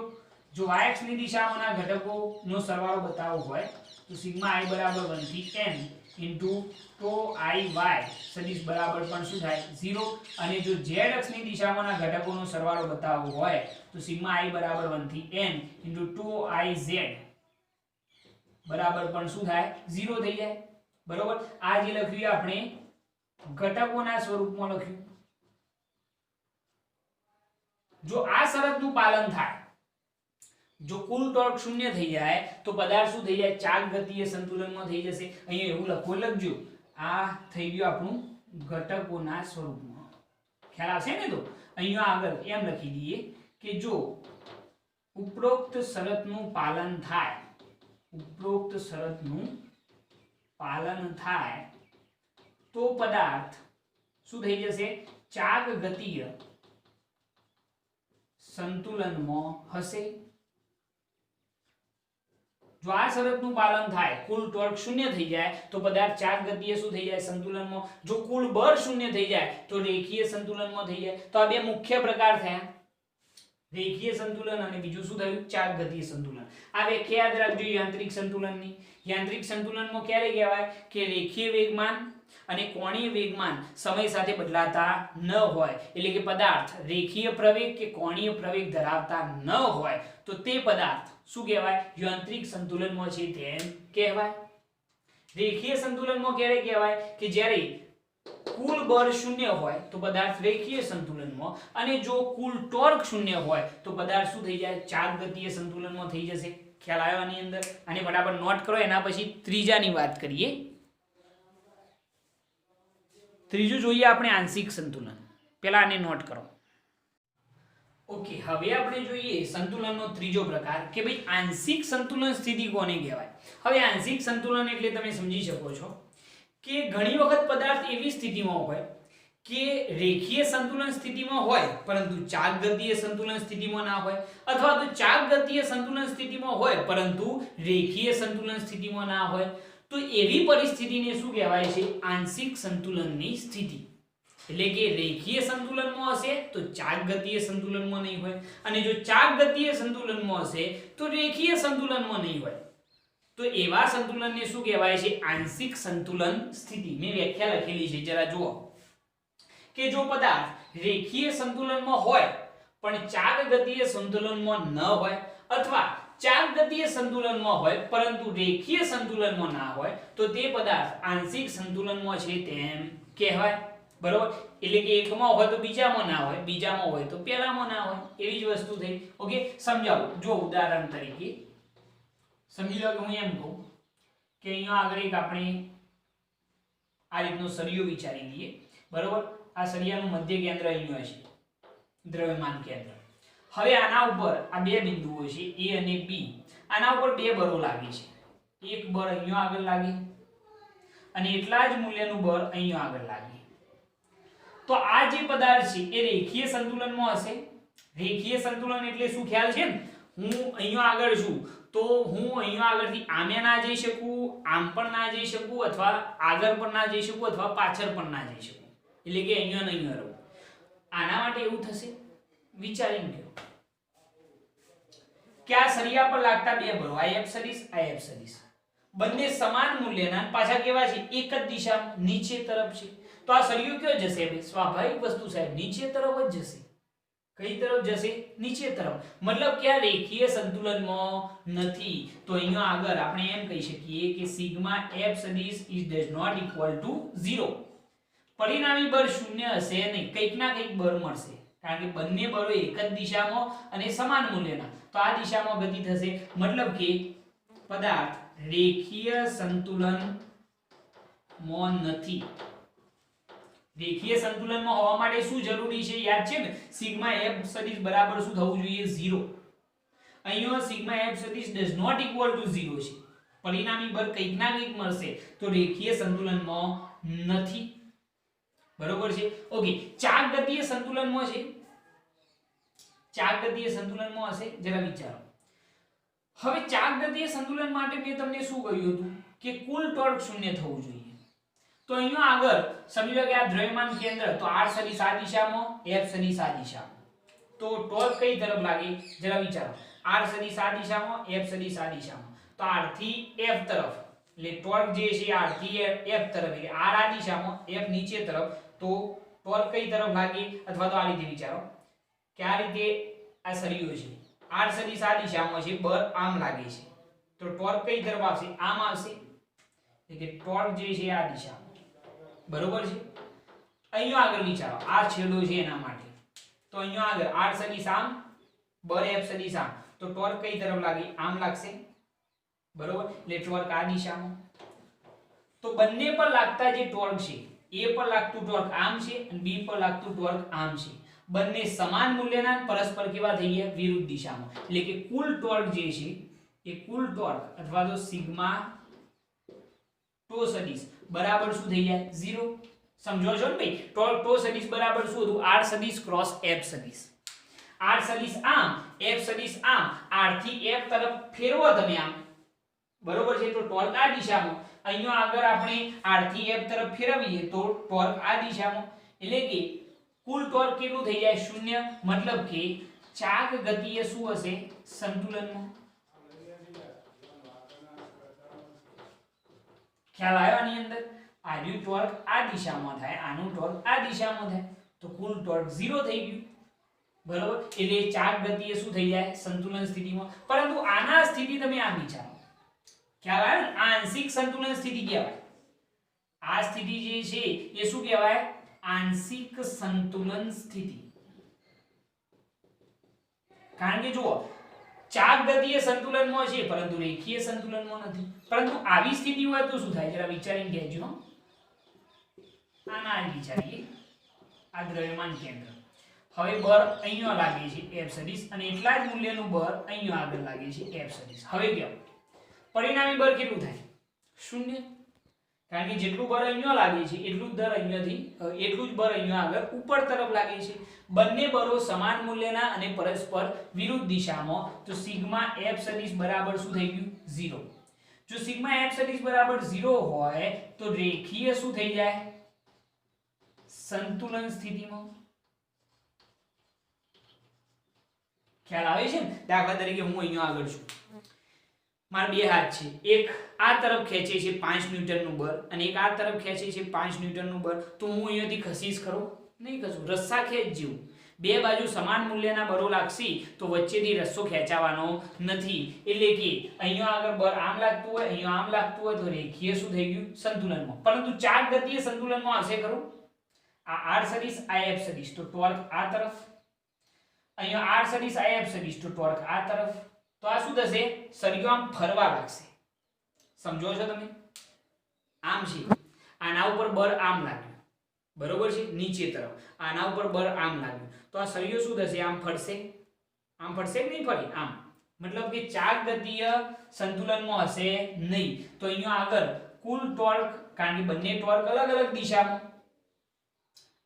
Speaker 1: જો y અક્ષની દિશામાંના ઘટકોનો સરવાળો બતાવવો હોય તો સિગ્મા i બરાબર 1 થી n into toe i y સદિશ બરાબર પણ શું થાય? 0. અને જો z અક્ષની દિશામાંના ઘટકોનો સરવાળો બતાવવો હોય તો સિગ્મા i બરાબર 1 થી n into toe i z બરાબર પણ શું થાય? 0 થઈ જાય. બરોબર. આ જે લખ્યું આપણે ઘટકોના સ્વરૂપમાં લખ્યું. જો આ શરતનું પાલન થાય, જો કુલ ટોર્ક શૂન્ય થઈ જાય તો પદાર્થ શું થઈ જાય? ચાક ગતીય સંતુલનમાં થઈ જશે. અહીંયા એવું લખજો. આ થઈ ગયું આપણું ઘટકોના સ્વરૂપમાં. ખ્યાલ આવશે ને? તો અહીંયા આગળ એમ લખી દઈએ કે જો ઉપરોક્ત શરતનું પાલન થાય તો પદાર્થ શું થઈ જશે? ચાક ગતીય સંતુલનમાં હશે. જો આ શરતનું પાલન થાય, કુલ ટોર્ક શૂન્ય થઈ જાય તો પદાર્થ ચાક ગતિએ શું થઈ જાય? સંતુલનમાં. જો કુલ બળ શૂન્ય થઈ જાય તો રેખીય સંતુલનમાં થઈ જાય. તો આ બે મુખ્ય પ્રકાર થયા, રેખીય સંતુલન અને બીજું શું થયું? ચાક ગતીય સંતુલન. આ વ્યાખ્યા યાદ રાખજો યાંત્રિક સંતુલનની. યાંત્રિક સંતુલનમાં ક્યારે કહેવાય કે રેખીય વેગમાન અને કોણીય વેગમાન સમય સાથે બદલાતા ન હોય, એટલે કે પદાર્થ રેખીય પ્રવેગ કે કોણીય પ્રવેગ ધરાવતા ન હોય તો તે પદાર્થ શું કહેવાય? યાંત્રિક સંતુલનમાં છે તેમ કહેવાય. રેખીય સંતુલનમાં ક્યારે કહેવાય કે જ્યારે કુલ બળ શૂન્ય હોય તો પદાર્થ રેખીય સંતુલનમાં, અને જો કુલ ટોર્ક શૂન્ય હોય તો પદાર્થ શું થઈ જાય? ચાક ગતીય સંતુલનમાં થઈ જશે. ખ્યાલ આવ્યો આની અંદર? આને બરાબર નોટ કરો. એના પછી ત્રીજાની વાત કરીએ. ત્રીજું જોઈએ આપણે આંશિક સંતુલન. પહેલા આને નોટ કરો. ઓકે, હવે આપણે જોઈએ સંતુલનનો ત્રીજો પ્રકાર કે ભાઈ આંશિક સંતુલન સ્થિતિ કોને કહેવાય. હવે આંશિક સંતુલન એટલે તમે સમજી શકો છો કે ઘણી વખત પદાર્થ એવી સ્થિતિમાં હોય કે રેખીય સંતુલન સ્થિતિમાં હોય પરંતુ ચાક ગતિય સંતુલન સ્થિતિમાં ના હોય, અથવા તો ચાક ગતિય સંતુલન સ્થિતિમાં હોય પરંતુ રેખીય સંતુલન સ્થિતિમાં ના હોય, તો એવી પરિસ્થિતિને શું કહેવાય છે? આંશિક સંતુલનની સ્થિતિ. એટલે કે રેખીય સંતુલનમાં હશે તો ચાક ગતિય સંતુલનમાં નહીં હોય, અને જો ચાક ગતિય સંતુલનમાં હશે તો રેખીય સંતુલનમાં નહીં હોય. તો એવા સંતુલનને શું કહેવાય છે? આંશિક સંતુલન સ્થિતિ. મેં વ્યાખ્યા લખેલી છે, જરા જુઓ કે જો પદાર્થ રેખીય સંતુલનમાં હોય પણ ચાક ગતિય સંતુલનમાં ન હોય, અથવા ચાક ગતિય સંતુલનમાં હોય પરંતુ રેખીય સંતુલનમાં ના હોય, તો તે પદાર્થ આંશિક સંતુલનમાં છે તેમ કહેવાય. બરોબર? એટલે કે એકમાં હોય તો બીજામાં ના હોય, બીજામાં હોય તો પહેલામાં ના હોય, એવી જ વસ્તુ થઈ. ઓકે, સમજાવું. જો ઉદાહરણ તરીકે સમજી લો કે હું એમ કહું કે અહીંયા આગળ એક આપણે આ રીતનો સળિયો વિચારી લઈએ. બરોબર? આ સળિયાનું મધ્ય કેન્દ્ર અહીંયા છે, દ્રવ્યમાન કેન્દ્ર. હવે આના ઉપર આ બે બિંદુઓ છે A અને B. આના ઉપર બે બળો લાગે છે. એક બળ અહીંયા આગળ લાગે અને એટલા જ મૂલ્યનું બળ અહીંયા આગળ લાગે. તો આ જે પદાર્થ છે એ રેખીય સંતુલનમાં હશે. રેખીય સંતુલન એટલે શું ખ્યાલ છે ને? હું અહીંયા આગળ છું તો હું અહીંયા આગળથી આમે ના જઈ શકું, આમ પણ ના જઈ શકું, અથવા આગળ પણ ના જઈ શકું, અથવા પાછળ પણ ના જઈ શકું. એટલે કે અહીંયા નહીં રહું. આના માટે એવું થશે, વિચારીને કહો કે આ સળિયા પર લાગતા બે બળો, આ F સદિશ, આ F સદિશ, બંને સમાન મૂલ્યના, પાછા કેવા છે? એક જ દિશામાં નીચે તરફ છે. તો આ સળિયો કયો જશે? ભાઈ સ્વાભાવિક વસ્તુ સાહેબ, નીચે તરફ જ જશે. કઈ તરફ જશે? નીચે તરફ. મતલબ કે આ રેખીય સંતુલનમાં નથી. તો અહીંયા આગળ આપણે એમ કહી શકીએ કે સિગ્મા F સદિશ is does not equal to 0. પરિણામી બળ શૂન્ય હશે નહીં, કંઈક ના કંઈક બળ મળશે, કારણ કે બંને બળો એક જ દિશામાં અને સમાન મૂલ્યના. તો આ દિશામાં ગતિ થશે. મતલબ કે પદાર્થ રેખીય સંતુલનમાં નથી. રેખીય સંતુલનમાં હોવા માટે શું જરૂરી છે? યાદ છે ને? સિગ્મા F સદિશ બરાબર શું થવું જોઈએ? 0. અહીંયા સિગ્મા F સદિશ does not equal to 0 છે. પરિણામી બળ કંઈક ના કંઈક મળશે, તો રેખીય સંતુલનમાં નથી. બરોબર છે? ઓકે, ચાક ગતિય સંતુલનમાં છે. ચાક ગતિય સંતુલનમાં હશે, જરા વિચારો. હવે ચાક ગતિય સંતુલન માટે મેં તમને શું કહ્યું હતું કે કુલ ટોર્ક શૂન્ય થવું જોઈએ. તો અહીંયા આગળ સમજી લો કે આ દ્રવ્યમાન કેન્દ્ર, તો R સદિશ આ દિશામાં, F સદિશ આ દિશામાં. તો ટોર્ક કઈ તરફ લાગે? જરા વિચારો. R સદિશ આ દિશામાં, F સદિશ આ દિશામાં. તો R થી F તરફ, એટલે ટોર્ક જે છે R થી F તરફ, એટલે R આ દિશામાં, F નીચે તરફ. તો ટોર્ક કઈ તરફ લાગે? અથવા તો આ રીતે વિચારો કે આ રીતે આ સળિયો છે, R સદિશ આ દિશામાં છે, બળ આમ લાગે છે. તો ટોર્ક કઈ તરફ આવશે? આમ આવશે. એટલે કે ટોર્ક જે છે આ દિશામાં. બરોબર છે? અહીંયા આગળ વિચારો, આ છેડો છે એના માટે. તો અહીંયા આગળ R સદિશ આમ, બળ F સદિશ આમ. તો ટોર્ક કઈ તરફ લાગે? આમ લાગશે. બરોબર? એટલે ટોર્ક આ દિશામાં. તો બંને પર લાગતા જે ટોર્ક છે, A પર લાગતું ટોર્ક આમ છે અને B પર લાગતું ટોર્ક આમ છે. બંને સમાન મૂલ્યના, પરસ્પર કેવા થઈ ગયા? વિરુદ્ધ દિશામાં. એટલે કે કુલ ટોર્ક જે છે એ કુલ ટોર્ક અથવા તો સિગ્મા ટો સદિશ બરાબર શું થઈ જાય? 0. સમજો છો ને ભાઈ? ટો સદિશ બરાબર શું હતું? R સદિશ ક્રોસ F સદિશ. R સદિશ આમ, F સદિશ આમ. R થી F તરફ ફેરવો તમે આમ. બરોબર છે? તો ટોર્ક આ દિશામાં. અહીંયા આગળ આપણે R થી F તરફ ફેરવીએ તો ટોર્ક આ દિશામાં. એટલે કે કુલ ટોર્ક કેટલું થઈ જાય? 0. મતલબ કે ચાક ગતિએ શું હશે? સંતુલનમાં. ખ્યાલ આવ્યો આની અંદર? આનું ટોર્ક આ દિશામાં થાય, આનું ટોર્ક આ દિશામાં થાય, તો કુલ ટોર્ક 0 થઈ ગયું. બરોબર? એટલે ચાક ગતિએ શું થઈ જાય? સંતુલન સ્થિતિમાં. પરંતુ આના સ્થિતિ તમે આ વિચારો, ખ્યાલ આવ્યો ને? આંશિક સંતુલન સ્થિતિ કહેવાય. આ સ્થિતિ જે છે એ શું કહેવાય? આંશિક સંતુલન સ્થિતિ. કારણ કે જુઓ, ચાક ગતિય સંતુલનમાં છે પરંતુ રેખીય સંતુલનમાં નથી. પરંતુ આવી સ્થિતિ હોય તો શું થાય? જરા વિચારીને કહેજો. આના વિચારીએ. આ દ્રવ્યમાન કેન્દ્ર, હવે બળ અહીંયા લાગે છે F સદિશ, અને એટલા જ મૂલ્યનું બળ અહીંયા આગળ લાગે છે F સદિશ. હવે કેવું? પરિણામી બળ કેટલું થાય? 0. કારણ કે જેટલું બળ અહીંયા લાગે છે એટલું જ દર અહીંયાથી એટલું જ બળ અહીંયા આગળ ઉપર તરફ લાગે છે. બંને બળો સમાન મૂલ્યના અને પરસ્પર વિરુદ્ધ દિશામાં, તો સિગ્મા F સદિશ બરાબર શું થઈ ગયું 0. જો સિગ્મા F સદિશ બરાબર 0 હોય તો રેખીય શું થઈ જાય સંતુલન સ્થિતિમાં. ખ્યાલ આવે છે ને? દાખલા તરીકે હું અહીંયા આગળ છું, મારા બે હાથ છે, એક આ તરફ ખેંચે છે 5 ન્યૂટનનું બળ અને એક આ તરફ ખેંચે છે 5 ન્યૂટનનું બળ, તો હું અહીંયાથી ખસીશ ખરો? નહીં ખસું. રસ્સા ખેંચ જેવું બે બાજુ સમાન મૂલ્યના બળો લાગશે તો વચ્ચેથી રસ્સો ખેંચાવાનો નથી. એટલે કે અહીંયા આગળ બળ આમ લાગતું હોય, અહીંયા આમ લાગતું હોય, તો રેખીય શું થઈ ગયું સંતુલનમાં. પરંતુ ચાર ગતિએ સંતુલનમાં આવશે ખરું? આ r સદિશ આ f સદિશ, તો ટોર્ક આ તરફ, અહીંયા r સદિશ આ f સદિશ, તો ટોર્ક આ તરફ. તો આ શું થશે? સળિયો આમ ફરવા લાગશે. સમજો છો તમે? આમ છે, આના ઉપર બળ આમ લાગ્યું, બરોબર છે, નીચે તરફ. આના ઉપર બળ આમ લાગ્યું, તો આ સળિયો શું થશે? આમ ફરશે. આમ ફરશે કે નહીં ફરે? આમ. મતલબ કે ચાર ગતિય સંતુલનમાં હશે નહીં. તો અહીંયા આગળ કુલ ટોર્ક, કારણ કે બંને ટોર્ક અલગ અલગ દિશામાં,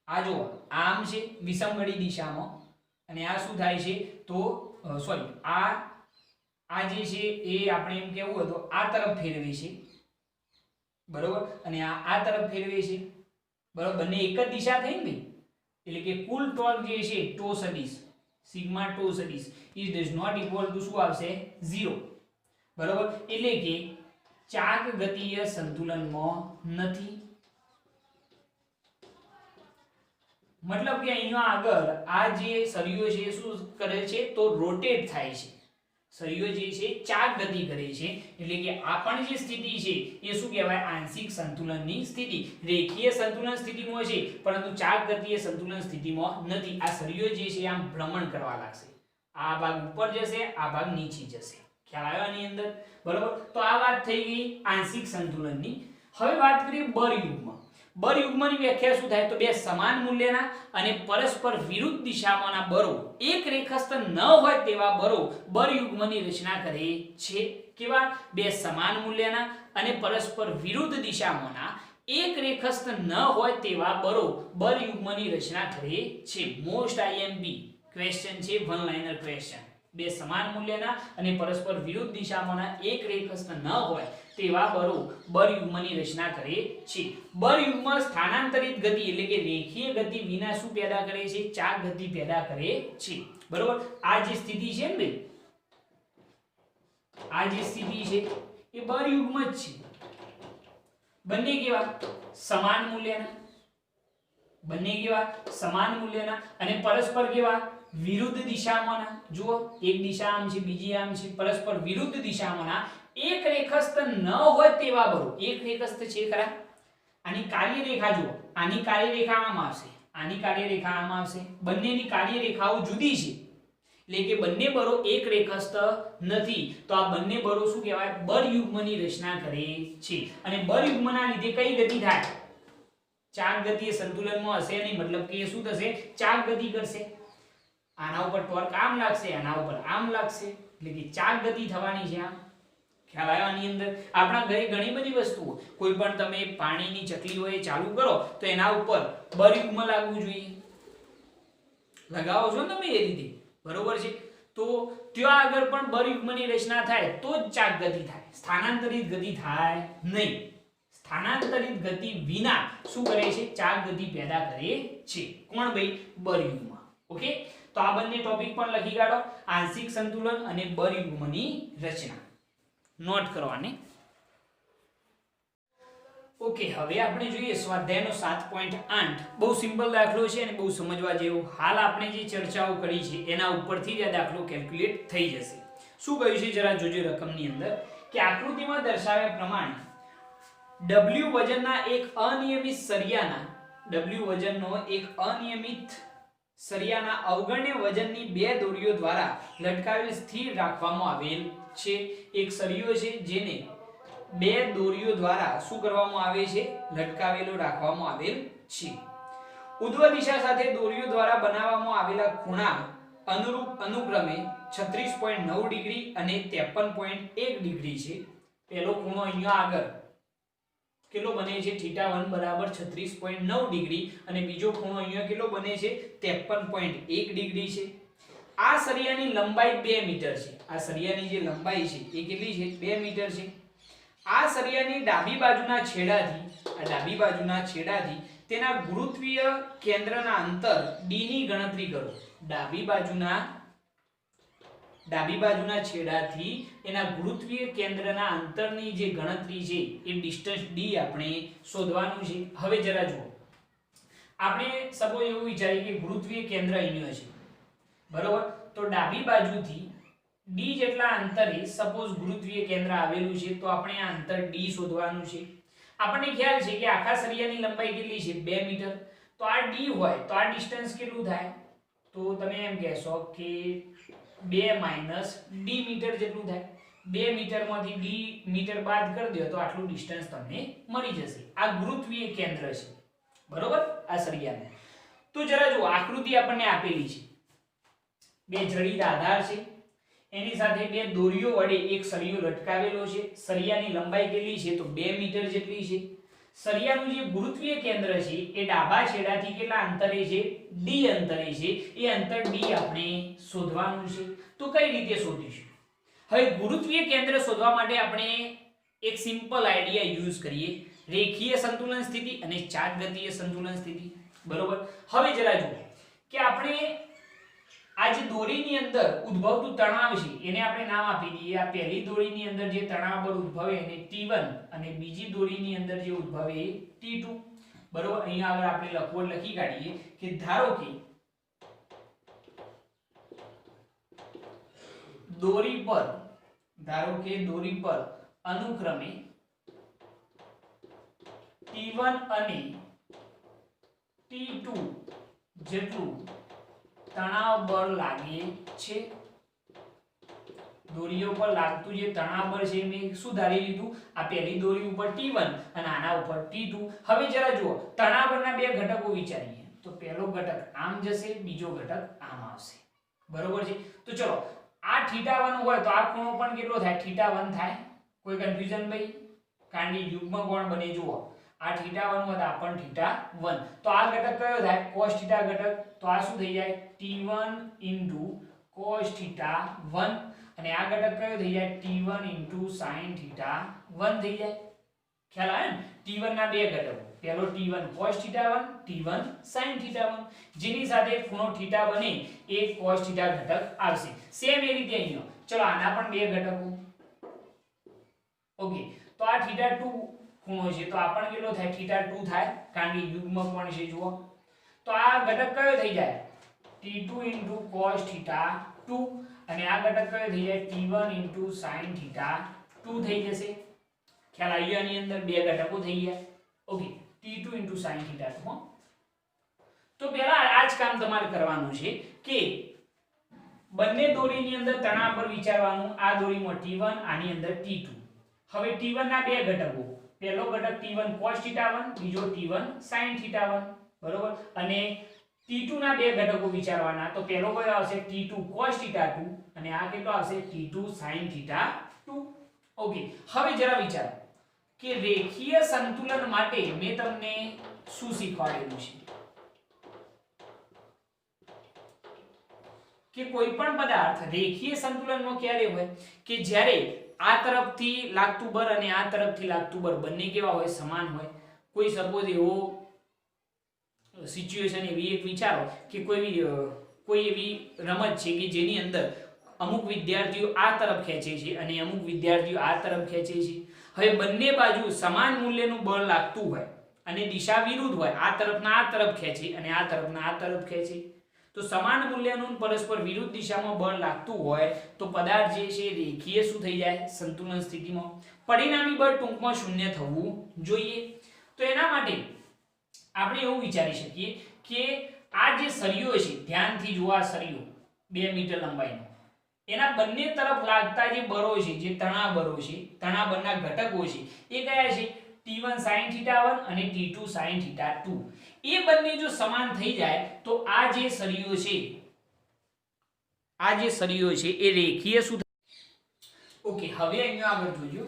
Speaker 1: આ જો આમ છે વિષમગળી દિશામાં, અને આ શું થાય છે તો સોરી આ જે છે એ આપણે એમ કેવું હતું આ તરફ ફેરવે છે, બરોબર, અને આ તરફ ફેરવે છે, બરોબર. બંને એક જ દિશા થઈ ને, એટલે કે કુલ ટોર્ક જે છે ટો સદિશ સિગ્મા ટો સદિશ is does not equal to શું આવશે 0, બરોબર. એટલે કે ચાક ગતિય સંતુલનમાં નથી. મતલબ કે અહીંયા આગળ આ જે સળિયો છે શું કરે છે તો રોટેટ થાય છે. સળિયો જે છે ચાર ગતિ કરે છે, એટલે કે આ પણ જે સ્થિતિ છે એ શું કહેવાય આંશિક સંતુલનની સ્થિતિ. રેખીય સંતુલન સ્થિતિમાં છે પરંતુ ચાર ગતિય સંતુલન સ્થિતિમાં નથી. આ સળિયો જે છે આમ ભ્રમણ કરવા લાગશે, આ ભાગ ઉપર જશે, આ ભાગ નીચે જશે. ખ્યાલ આવ્યો આની અંદર? બરોબર. તો આ વાત થઈ ગઈ આંશિક સંતુલનની. હવે વાત કરીએ બર યુગ્મ. બર યુગ્મની વ્યાખ્યા શું થાય તો બે સમાન મૂલ્યના અને પરસ્પર વિરુદ્ધ દિશામાંના બળો એક રેખસ્થ ન હોય તેવા બળો બર યુગ્મની રચના કરે છે. કેવા? બે સમાન મૂલ્યના અને પરસ્પર વિરુદ્ધ દિશામાંના એક રેખસ્થ ન હોય તેવા બળો બર યુગ્મની રચના કરે છે. મોસ્ટ IMP ક્વેશ્ચન છે, વન લાઇનર ક્વેશ્ચન. બે સમાન મૂલ્યના અને પરસ્પર વિરુદ્ધ દિશામાંના એક રેખસ્થ ન હોય તેવા બળો બર યુગ્મની રચના કરે છે. બર યુગ્મ સ્થાનાંતરિત ગતિ એટલે કે રેખીય ગતિ વિના શું પેદા કરે છે? ચાક ગતિ પેદા કરે છે, બરોબર. આ જે સ્થિતિ છે ને ભાઈ, આ જે સ્થિતિ છે એ બર યુગ્મ જ છે. બંને કેવા? સમાન મૂલ્યના. બંને કેવા? સમાન મૂલ્યના અને પરસ્પર કેવા? વિરુદ્ધ દિશામાંના. જુઓ, એક દિશા આમ છે, બીજી આમ છે, પરસ્પર વિરુદ્ધ દિશામાંના એક રેખસ્થ ન હોય તેવા બળો. એક રેખસ્થ છે ખરા? આની કાર્ય રેખા જુઓ, આની કાર્ય રેખા આમ આવશે, આની કાર્ય રેખા આમ આવશે. બંનેની કાર્ય રેખાઓ જુદી છે, એટલે કે બંને બળો એક રેખસ્થ નથી. તો આ બંને બળો શું કહેવાય? બર યુગ્મની રચના કરે છે. અને બર યુગ્મના લીધે કઈ ગતિ થાય? ચાક ગતિએ સંતુલનમાં હશે નહીં, મતલબ કે એ શું થશે? ચાક ગતિ કરશે. આના ઉપર ટોર્ક આમ લાગશે, આના ઉપર આમ લાગશે, એટલે કે ચાક ગતિ થવાની છે. આમ ખ્યાલ આવ્યો આની અંદર? આપણા ઘરે ઘણી બધી વસ્તુઓ, કોઈ પણ તમે પાણીની ચકલી હોય ચાલુ કરો તો એના ઉપર બર યુગ્મ લાગવું જોઈએ. લગાવો છો ને તમે એ રીતે, બરોબર છે. તો ત્યાં આગળ પણ બર યુગ્મની રચના થાય તો જ ચાક ગતિ થાય, સ્થાનાંતરિત ગતિ થાય નહીં. સ્થાનાંતરિત ગતિ વિના શું કરે છે? ચાક ગતિ પેદા કરે છે. કોણ ભાઈ? બર યુગ્મ. ઓકે, તો આ બંને ટોપિક પણ લખી કાઢો, આંશિક સંતુલન અને બર યુગ્મની રચના નોટ કરવાને. ઓકે, હવે આપણે જોઈએ સ્વાધ્યાયનો 7.8. બહુ સિમ્પલ દાખલો છે અને બહુ સમજવા જેવો. હાલ આપણે જે ચર્ચાઓ કરી છે એના ઉપરથી જ આ દાખલો કેલ્ક્યુલેટ થઈ જશે. શું કહ્યું છે જરા જોજો રકમની અંદર કે આકૃતિમાં દર્શાવ્યા પ્રમાણે W વજનના એક અનિયમિત સળિયાના સળિયાના અવગણ્ય વજનની બે દોરીઓ દ્વારા લટકાવેલ સ્થિર રાખવામાં આવેલ છે. એક સળિયો છે જેને બે દોરીઓ દ્વારા શું કરવામાં આવે છે? લટકાવેલો રાખવામાં આવેલ છે. ઉધ્વ દિશા સાથે દોરીઓ દ્વારા બનાવવામાં આવેલા ખૂણા અનુક્રમે 36.9 ડિગ્રી અને 53.1 ડિગ્રી છે. પહેલો ખૂણો અહીંયા આગળ કેટલો બને છે θ1 બરાબર 36.9 ડિગ્રી અને બીજો ખૂણો અહીંયા કેટલો બને છે 53.1 ડિગ્રી છે. આ સળિયાની લંબાઈ 2 મીટર છે. આ સળિયાની જે લંબાઈ છે એ કેટલી છે 2 મીટર છે. આ સળિયાની ડાબી બાજુના છેડાથી તેના ગુરુત્વીય કેન્દ્રના અંતર d ની ગણતરી કરો. ડાબી બાજુના છેડાથી એના ગુરુત્વીય કેન્દ્રના અંતરની જે ગણતરી છે એ ડિસ્ટન્સ d આપણે શોધવાનું છે. હવે જરા જુઓ, આપણે સપોઝ એવું વિચારીએ કે ગુરુત્વીય કેન્દ્ર અહીંયા છે, બરોબર? તો ડાબી બાજુથી d જેટલા અંતરે સપોઝ ગુરુત્વીય કેન્દ્ર આવેલું છે, તો આપણે આ અંતર d શોધવાનું છે. આપણને ખ્યાલ છે કે આખા સળિયાની લંબાઈ કેટલી છે 2 મીટર. તો આ d હોય તો આ ડિસ્ટન્સ કેટલું થાય? તો તમે એમ કહેશો કે 2 - d મીટર જેટલું થાય. 2 મીટરમાંથી d મીટર બાદ કરી દો તો આટલું ડિસ્ટન્સ તમને મળી જશે. આ ગુરુત્વીય કેન્દ્ર છે, બરોબર? આ સળિયાનું. તો જરા જુઓ, આકૃતિ આપણને આપેલી છે. 2 જડિત આધાર છે, એની સાથે 2 દોરીઓ વડે એક સળિયો લટકાવેલો છે. સળિયાની લંબાઈ કેટલી છે? તો 2 મીટર જેટલી છે. સળિયાનું જે ગુરુત્વીય કેન્દ્ર છે એ ડાબા છેડાથી કેટલા અંતરે છે? d અંતરે છે. એ અંતર d આપણે શોધવાનું છે. તો કઈ રીતે શોધીશું? હવે ગુરુત્વીય કેન્દ્ર શોધવા માટે આપણે એક સિમ્પલ આઈડિયા યુઝ કરીએ, રેખીય સંતુલન સ્થિતિ અને ચાર્જગતીય સંતુલન સ્થિતિ, બરોબર? હવે જરા જુઓ કે આપણે આ જે દોરીની અંદર ઉદ્ભવતું તણાવ છે એને આપણે નામ આપી દઈએ. આ પહેલી દોરીની અંદર જે તણાવ બળ ઉદ્ભવે એને T1 અને બીજી દોરીની અંદર જે ઉદ્ભવે એ T2, બરોબર? અહીંયા આગળ આપણે લખી કાઢીએ કે ધારો કે દોરી પર અનુક્રમે T1 અને T2 જેટલું તણાવ બળ લાગે છે. દોરીઓ પર લાગતું જે તણાવ બળ છે મેં શું ધારી લીધું? આ પહેલી દોરી ઉપર T1 અને આના ઉપર T2. હવે જરા જુઓ, તણાવ બળના 2 ઘટકો વિચારીએ. તો પહેલો ઘટક આમ જશે, બીજો ઘટક આમ આવશે, બરોબર છે? તો ચલો, આ θ1 હોય તો આ ખૂણો પણ કેટલો થાય? θ1 થાય. કોઈ કન્ફ્યુઝન ભાઈ? કારણ કે યુગ્મ કોણ બને જુઓ, આ θ1 હોય તો આ પણ θ1. તો આ ઘટક કયો થાય? cos θ ઘટક. તો આ શું થઈ જાય? T1 * cos θ1 અને આ ઘટક કયો થઈ જાય? T1 * sin θ1 થઈ જાય. ખ્યાલ આવે ને? T1 ના 2 ઘટકો, પહેલો T1 cos θ1, T1 sin θ1, જેની સાથે ખૂણો θ બને એ cos θ ઘટક આવશે. સેમ એ રીતે અહીંયા ચલો આના પણ 2 ઘટકો. ઓકે, તો આ θ2 ખૂણો છે તો આ પણ કેટલો થાય? θ2 થાય, કારણ કે યુગ્મ કોણ છે જુઓ. તો આ ઘટક કયો થઈ જાય? T2 * cos θ2 અને આ ઘટક કયો થઈ જાય? T1 * sin θ2 થઈ જશે. ખ્યાલ આવ્યો? આની અંદર 2 ઘટકો થઈ ગયા. Okay, T2 * sin θ2. તો પહેલા આ જ કામ તમારે કરવાનું છે કે બંને દોરીની અંદર તણાવ બળ વિચારવાનું. આ દોરીમાં T1, આની અંદર T2. હવે T1 ના 2 ઘટકો, પહેલો ઘટક T1 cos θ1, બીજો T1 sin θ1, બરોબર? અને T2 ના 2 ઘટકો વિચારવાના. તો પહેલો કયો આવશે? T2 cos θ2 અને આ કેટલો આવશે? T2 sin θ2. ઓકે, હવે જરા વિચારો કે રેખીય સંતુલન માટે મેં તમને શું શીખવાડેલું છે કે કોઈ પણ પદાર્થ રેખીય સંતુલનમાં ક્યારે હોય કે જ્યારે આ તરફથી લાગતું બળ અને આ તરફથી લાગતું બળ બંને કેવા હોય? સમાન હોય. કોઈ સપોઝ એવો સિચ્યુએશન એવી એક વિચારો કે કોઈ એવી રમત છે કે જેની અંદર અમુક વિદ્યાર્થીઓ આ તરફ ખેંચે છે અને અમુક વિદ્યાર્થીઓ આ તરફ ખેંચે છે. હવે બંને બાજુ સમાન મૂલ્યનું બળ લાગતું હોય અને દિશા વિરુદ્ધ હોય, આ તરફના આ તરફ ખેંચે અને આ તરફના આ તરફ ખેંચે, તો સમાન મૂલ્યનું પરસ્પર વિરુદ્ધ દિશામાં બળ લાગતું હોય તો પદાર્થ જે છે રેખીય શું થઈ જાય? સંતુલન સ્થિતિમાં. પરિણામી બળ ટૂંકમાં શૂન્ય થવું જોઈએ. તો એના માટે આપણે એવું વિચારી શકીએ કે આ જે સળિયો છે, ધ્યાનથી જુઓ, આ સળિયો 2 મીટર લંબાઈનો, એના બંને તરફ લાગતા જે બળો છે, જે તણાવ બળો છે, તણાવ બળના ઘટકો છે એ કયા છે? T1 sin θ1 અને T2 sin θ2. એ બંને જો સમાન થઈ જાય તો આ જે સળિયો છે એ રેખીય શું? ઓકે, હવે અહીંયા આગળ જોજો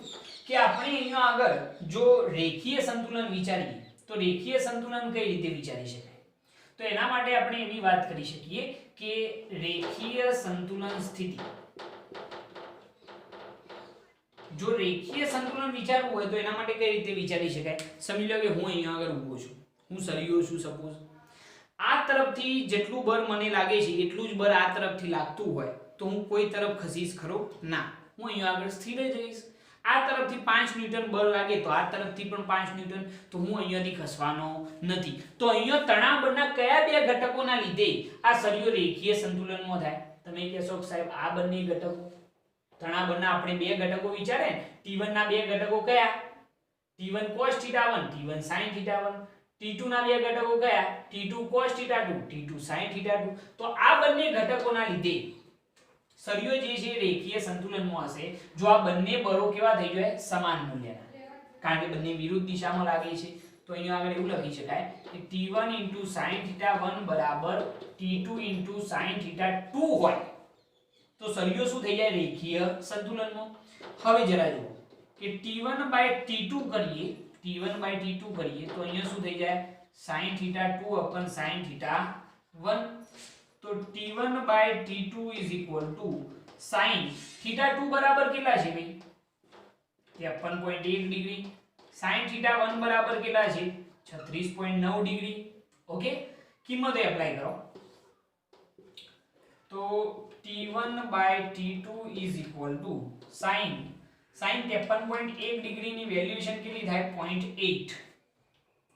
Speaker 1: કે આપણે અહીંયા આગળ જો રેખીય સંતુલન વિચારીએ તો રેખીય સંતુલન કઈ રીતે વિચારી શકાય? તો એના માટે આપણે એવી વાત કરી શકીએ કે રેખીય સંતુલન સ્થિતિ, જો રેખીય સંતુલન વિચારવું હોય તો એના માટે કઈ રીતે વિચારી શકાય? સમજી લો કે હું અહીંયા આગળ ઊભો છું, હું સળિયો છું સપોઝ, આ તરફથી જેટલું બળ મને લાગે છે એટલું જ બળ આ તરફથી લાગતું હોય તો હું કોઈ તરફ ખસીશ ખરો? ના, હું અહીંયા આગળ સ્થિર જ રહીશ. આ તરફથી 5 ન્યૂટન બળ લાગે તો આ તરફથી પણ 5 ન્યૂટન, તો હું અહીંયાથી ખસવાનો નથી. તો અહીંયા તણાવ બળના કયા બે ઘટકોના લીધે આ સળિયો રેખીય સંતુલનમાં થાય? તમે કહેશો કે સાહેબ આ બંને ઘટકો, તણાવ બળના આપણે બે ઘટકો વિચારે ને, T1 ના બે ઘટકો કયા? T1 cos θ1, T1 sin θ1. T2 ના બે ઘટકો કયા? T2 cos θ2, T2 sin θ2. તો આ બંને ઘટકોના લીધે સળિયો જે છે રેખીય સંતુલનમાં હશે જો આ બંને બળો કેવા થઈ જાય? સમાન મૂલ્યના, કારણ કે બંને વિરુદ્ધ દિશામાં લાગે છે. તો અહીંયા આગળ એવું લખી શકાય કે T1 * sin θ1 = T2 * sin θ2 હોય તો સળિયો શું થઈ જાય? રેખીય સંતુલનમાં. હવે જરા જુઓ કે T1/T2 કરીએ, T1/T2 કરીએ તો અહીંયા શું થઈ જાય? sin θ2 / sin θ1. તો T1/T2 = sin θ2 બરાબર કેટલા છે ભાઈ? 53.1 ડિગ્રી. sin θ1 બરાબર કેટલા છે? 36.9 ડિગ્રી. ઓકે, કિંમતો એપ્લાય કરો તો T1/T2 = sin 53.1 ડિગ્રી ની વેલ્યુએશન કેટલી થાય? 0.8.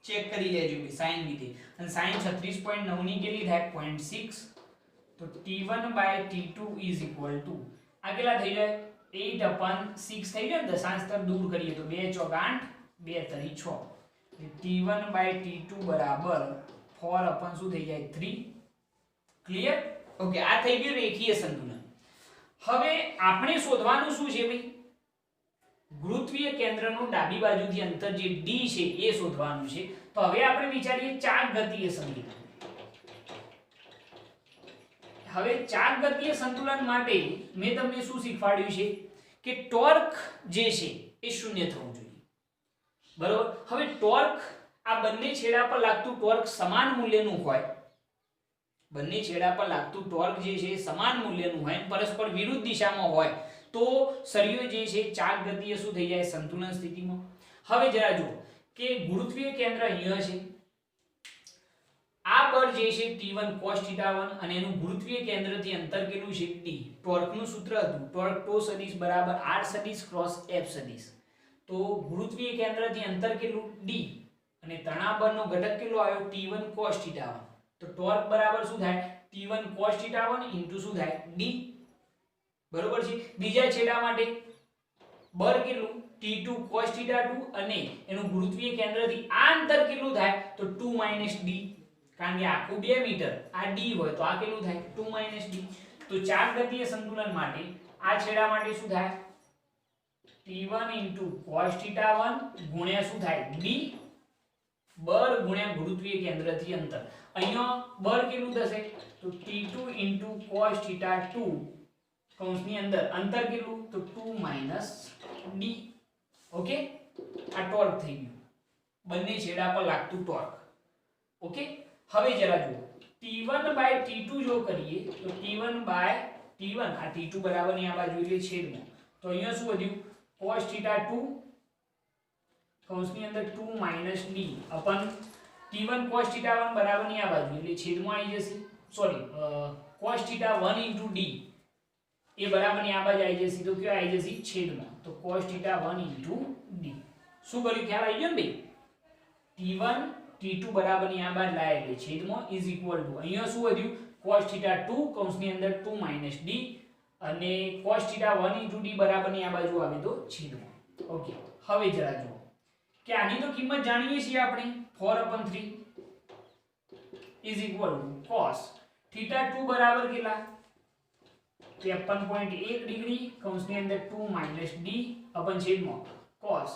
Speaker 1: ચેક કરી લેજો ભાઈ sin લીધે. અને sin 36.9 ની કેટલી થાય? 0.6. તો T1/T2 = આ કેટલા થઈ જાય? 8/6 થઈ જાય ને, દશાંશ તર દૂર કરીએ તો 2 ચોક 8, 2 તરી 6. T1/T2 બરાબર 4/ શું થઈ જાય? 3. ક્લિયર? ઓકે, આ થઈ ગયું રેખીય સંતુલન. હવે આપણે શોધવાનું શું છે ભાઈ? ગુરુત્વીય કેન્દ્રનું ડાબી બાજુથી અંતર જે d છે એ શોધવાનું છે. તો હવે આપણે વિચારીએ ચાક ગતીય સંતુલન. હવે ચાક ગતીય સંતુલન માટે મેં તમને શું શીખવાડ્યું છે કે ટોર્ક જે છે એ શૂન્ય થવું જોઈએ. બરોબર? હવે ટોર્ક, આ બંને છેડા પર લાગતું ટોર્ક સમાન મૂલ્યનું હોય, બંને છેડા પર લાગતું ટોર્ક જે છે સમાન મૂલ્યનું હોય, પરસ્પર વિરુદ્ધ દિશામાં હોય તો સળિયો જે છે ચાક ગતિએ શું થઈ જાય? સંતુલન સ્થિતિમાં. હવે જરા જુઓ કે ગુરુત્વીય કેન્દ્ર અહીંયા છે, આ બળ જે છે T1 cos θ1 અને એનું ગુરુત્વીય કેન્દ્રથી અંતર કેટલું છે? d. ટોર્કનું સૂત્ર હતું ટોર્ક ટો સદિશ બરાબર r સદિશ ક્રોસ f સદિશ. તો ગુરુત્વીય કેન્દ્રથી અંતર કેટલું? d. અને તણાવ બળનો ઘટક કેટલો આવ્યો? T1 cos θ1. તો ટોર્ક બરાબર શું થાય? T1 cos θ1 * શું થાય? d. બરોબર છે? બીજા છેડા માટે બળ કેટલું? T2 cos θ2 અને એનું ગુરુત્વીય કેન્દ્રથી આ અંતર કેટલું થાય? તો 2 - d. કારણ કે આખું 2 મીટર, આ d હોય તો આ કેટલું થાય? 2 - d. તો ચાક ગતીય સંતુલન માટે આ છેડા માટે શું થાય? T1 * cos θ1 ગુણ્યા શું થાય? d. બળ ગુણ્યા ગુરુત્વીય કેન્દ્રથી અંતર. અહીંયા બળ કેટલું થશે? તો T2 * cos θ2 કૌંસની અંદર અંતર કેટલું? તો 2 - d. ઓકે, આ ટોર્ક થઈ ગયું, બંને છેડા પર લાગતું ટોર્ક. ઓકે, હવે જરા જુઓ T1/T2 જો કરીએ તો T1/T1 આ T2 બરાબર ની આ બાજુ એટલે છેદમાં, તો અહીંયા શું વધ્યું? cos θ2 કૌંસની અંદર 2 - d અપન T1 cos θ1 બરાબર ની આ બાજુ એટલે છેદમાં આવી જશે. સોરી, cos θ1 * d એ બરાબર ની આ બાજુ આવી જશે તો કયો આવી જશે? છેદમાં. તો cos θ1 * d. શું કર્યું? ખ્યાલ આવી ગયો ને ભાઈ? T1 T2 બરાબર ની આ બાજુ લાય એટલે છેદમાં = અહીંયા શું વધ્યું? cos θ2 કૌંસની અંદર 2 - d અને cos θ1 * d બરાબર ની આ બાજુ આવે તો છેદમાં. ઓકે, હવે જરા જુઓ કે આની તો કિંમત જાણીએ છીએ આપણે 4/3 = cos θ2 બરાબર કેટલા? 53.1 ડિગ્રી કૌંસની અંદર 2 - d અપન છેદમાં cos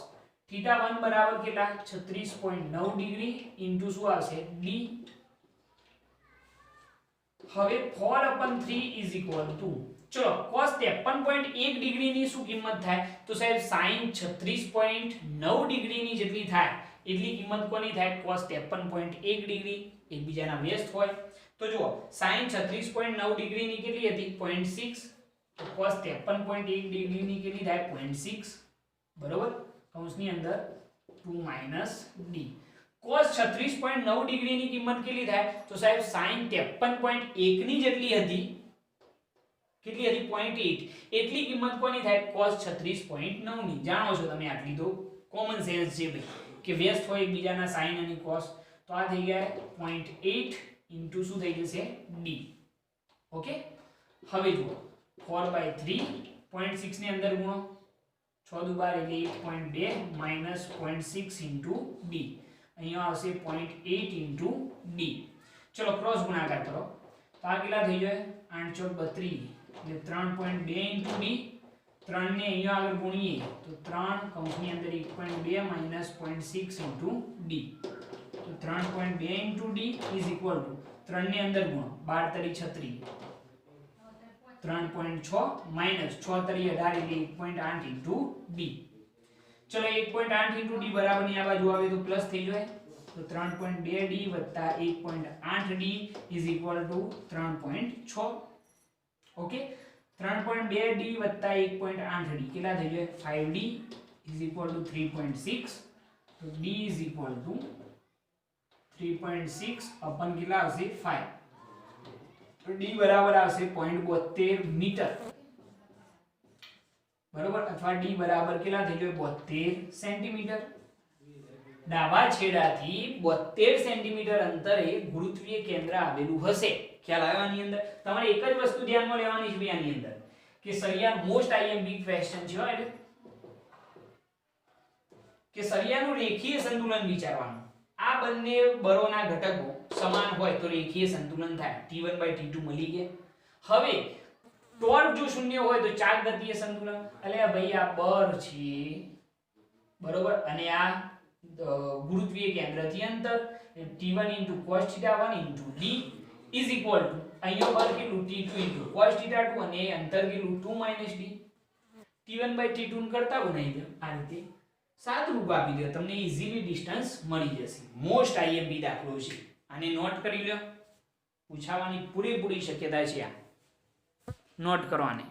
Speaker 1: θ1 બરાબર કેટલા? 36.9 ડિગ્રી ઇન્ટુ શું આવશે? d. હવે 4/3 ઇઝ ઇક્વલ ટુ, ચલો cos 53.1 ડિગ્રીની શું કિંમત થાય? તો સાહેબ sin 36.9 ડિગ્રીની જેટલી થાય એટલી કિંમત કોની થાય? cos 53.1 degree. એકબીજાના વ્યસ્ત હોય તો જુઓ sin 36.9 ડિગ્રીની કેટલી હતી? 0.6. તો cos 53.1 ડિગ્રીની કેટલી થાય? 0.6. બરોબર, કૌંસની અંદર 2 - d. cos 36.9 ડિગ્રીની કિંમત કેટલી થાય? તો સાહેબ sin 53.1 ની જેટલી હતી. કેટલી હતી? 0.8. એટલી કિંમત કોની થાય? cos 36.9 ની. જાણો છો તમે, આટલી તો કોમન સેન્સ છે ભાઈ કે વ્યસ્ત હોય એકબીજાના sin અને cos. તો આ થઈ ગયા 0.8 ઇન્ટુ શું થઈ જશે? d. ઓકે, હવે જુઓ 4/3 0.6 ની અંદર ગુણો, 6 દુ 12 એટલે 1.2 માઈનસ 0.6 ઇન્ટુ d. અહીંયા આવશે 0.8 ઇન્ટુ d. ચલો ક્રોસ ગુણાકાર કરો તો આ કેટલા થઈ જાય? 8 × 4 = 32 એટલે 3.2 ઇન્ટુ d. 3 ને અહીંયા આગળ ગુણીએ તો 3 કૌંસની અંદર 1.2 માઈનસ 0.6 ઇન્ટુ d. તો 3.2 into d is equal to 3 ની અંદર ગુણો, 12 × 3 = 3.6 માઈનસ 6 × 18 એટલે 1.8 ઇન્ટુ d. ચલો 1.8 ઇન્ટુ d બરાબર ની આ બાજુ આવે તો પ્લસ થઈ જાય. તો 3.2d વત્તા 1.8d is equal to 3.6. Okay, 3.2d વત્તા 1.8d કેટલા થઈ જાય? 5d is equal to 3.6. તો d ઇઝ ઇક્વલ ટુ 3.6 અપન કેટલા આવશે? 5. તો d બરાબર આવશે 0.72 મીટર. બરોબર, અથવા d બરાબર કેટલા થઈ જાય? 72 સેન્ટીમીટર. ડાબા છેડાથી 72 સેન્ટીમીટર અંતરે ગુરુત્વીય કેન્દ્ર આવેલું હશે. ખ્યાલ આવ્યો? આની અંદર તમારે એક જ વસ્તુ ધ્યાનમાં લેવાની છે આની અંદર કે સરિયા મોસ્ટ આઈએમપી ક્વેશ્ચન છે એટલે કે સરિયાનું રેખીય સંતુલન વિચારવાનું. આ બંને બરોના ઘટકો સમાન હોય તો રેખીય સંતુલન થાય. T1/T2 મળી ગયા. હવે ટોર્ક જો શૂન્ય હોય તો ચાક ગતિય સંતુલન. એટલે ભાઈ આ બર છે બરોબર, અને આ ગુરુત્વીય કેન્દ્રથી અંતર T1 * cos θ1 * d is equal to અહીંયા બર કેટલું? T2 * cos θ2 અને અંતર કેટલું? 2 - d. T1/T2 ને કરતા બનાવી દો આ રીતે, સાદુરૂપ આપી દો, તમને ઈઝીલી ડિસ્ટન્સ મળી જશે. મોસ્ટ આઈએમપી દાખલો છે, આને નોટ કરી લો. પૂછાવાની પૂરેપૂરી શક્યતા છે. આ નોટ કરો આને.